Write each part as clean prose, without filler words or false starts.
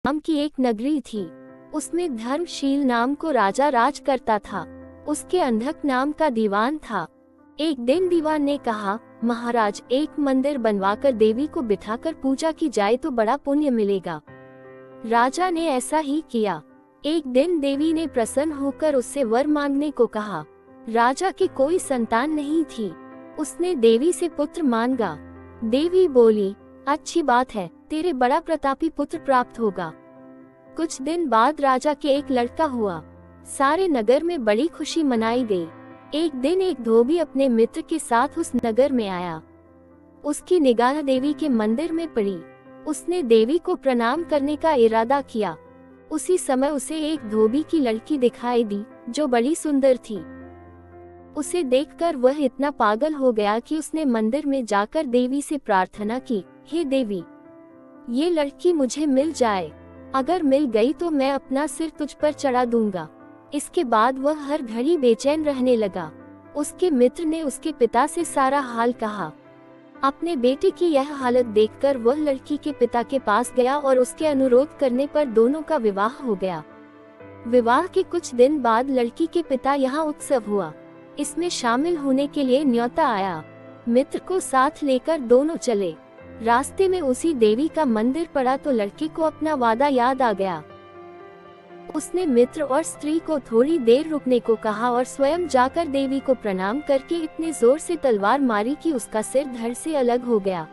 नाम की एक नगरी थी। उसमें धर्मशील नाम को राजा राज करता था। उसके अंधक नाम का दीवान था। एक दिन दीवान ने कहा, महाराज, एक मंदिर बनवाकर देवी को बिठाकर पूजा की जाए तो बड़ा पुण्य मिलेगा। राजा ने ऐसा ही किया। एक दिन देवी ने प्रसन्न होकर उससे वर मांगने को कहा। राजा की कोई संतान नहीं थी। उसने देवी से पुत्र मांगा। देवी बोली, अच्छी बात है, तेरे बड़ा प्रतापी पुत्र प्राप्त होगा। कुछ दिन बाद राजा के एक लड़का हुआ। सारे नगर में बड़ी खुशी मनाई गई। एक दिन एक धोबी अपने मित्र के साथ उस नगर में आया। उसकी निगाह देवी के मंदिर में पड़ी। उसने देवी को प्रणाम करने का इरादा किया। उसी समय उसे एक धोबी की लड़की दिखाई दी जो बड़ी सुंदर थी। उसे देखकर वह इतना पागल हो गया कि उसने मंदिर में जाकर देवी से प्रार्थना की, हे देवी, ये लड़की मुझे मिल जाए। अगर मिल गई तो मैं अपना सिर तुझ पर चढ़ा दूंगा। इसके बाद वह हर घड़ी बेचैन रहने लगा। उसके मित्र ने उसके पिता से सारा हाल कहा। अपने बेटे की यह हालत देखकर वह लड़की के पिता के पास गया और उसके अनुरोध करने पर दोनों का विवाह हो गया। विवाह के कुछ दिन बाद लड़की के पिता यहाँ उत्सव हुआ। इसमें शामिल होने के लिए न्योता आया। मित्र को साथ लेकर दोनों चले। रास्ते में उसी देवी का मंदिर पड़ा तो लड़के को अपना वादा याद आ गया। उसने मित्र और स्त्री को थोड़ी देर रुकने को कहा और स्वयं जाकर देवी को प्रणाम करके इतने जोर से तलवार मारी कि उसका सिर धड़ से अलग हो गया।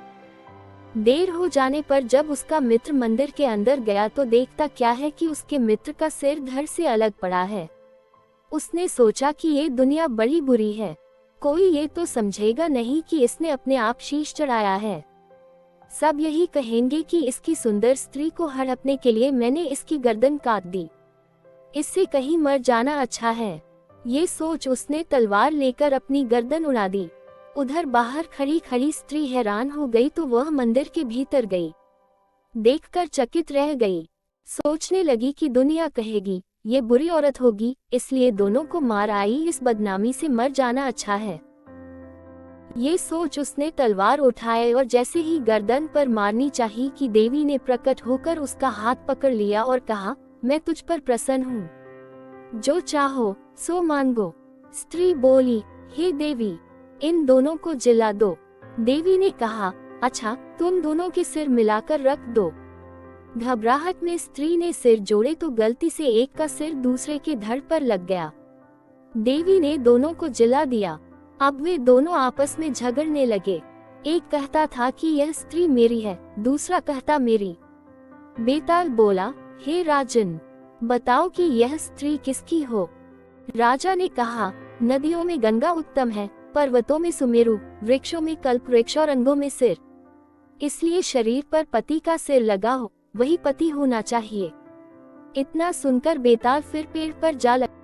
देर हो जाने पर जब उसका मित्र मंदिर के अंदर गया तो देखता क्या है कि उसके मित्र का सिर धड़ से अलग पड़ा है। उसने सोचा कि ये दुनिया बड़ी बुरी है। कोई ये तो समझेगा नहीं कि इसने अपने आप शीश चढ़ाया है। सब यही कहेंगे कि इसकी सुंदर स्त्री को हड़पने के लिए मैंने इसकी गर्दन काट दी। इससे कहीं मर जाना अच्छा है। ये सोच उसने तलवार लेकर अपनी गर्दन उड़ा दी। उधर बाहर खड़ी खड़ी स्त्री हैरान हो गई तो वह मंदिर के भीतर गई। देखकर चकित रह गई। सोचने लगी कि दुनिया कहेगी ये बुरी औरत होगी, इसलिए दोनों को मार आई। इस बदनामी से मर जाना अच्छा है। ये सोच उसने तलवार उठाए और जैसे ही गर्दन पर मारनी चाहिए कि देवी ने प्रकट होकर उसका हाथ पकड़ लिया और कहा, मैं तुझ पर प्रसन्न हूँ, जो चाहो सो मांगो। स्त्री बोली, हे देवी, इन दोनों को जिला दो। देवी ने कहा, अच्छा, तुम दोनों के सिर मिलाकर रख दो। घबराहट में स्त्री ने सिर जोड़े तो गलती से एक का सिर दूसरे के धड़ पर लग गया। देवी ने दोनों को जिला दिया। अब वे दोनों आपस में झगड़ने लगे। एक कहता था कि यह स्त्री मेरी है, दूसरा कहता मेरी। बेताल बोला, हे राजन, बताओ कि यह स्त्री किसकी हो। राजा ने कहा, नदियों में गंगा उत्तम है, पर्वतों में सुमेरु, वृक्षों में कल्प वृक्ष और अंगों में सिर। इसलिए शरीर पर पति का सिर लगा हो, वही पति होना चाहिए। इतना सुनकर बेताल फिर पेड़ पर जा लगा।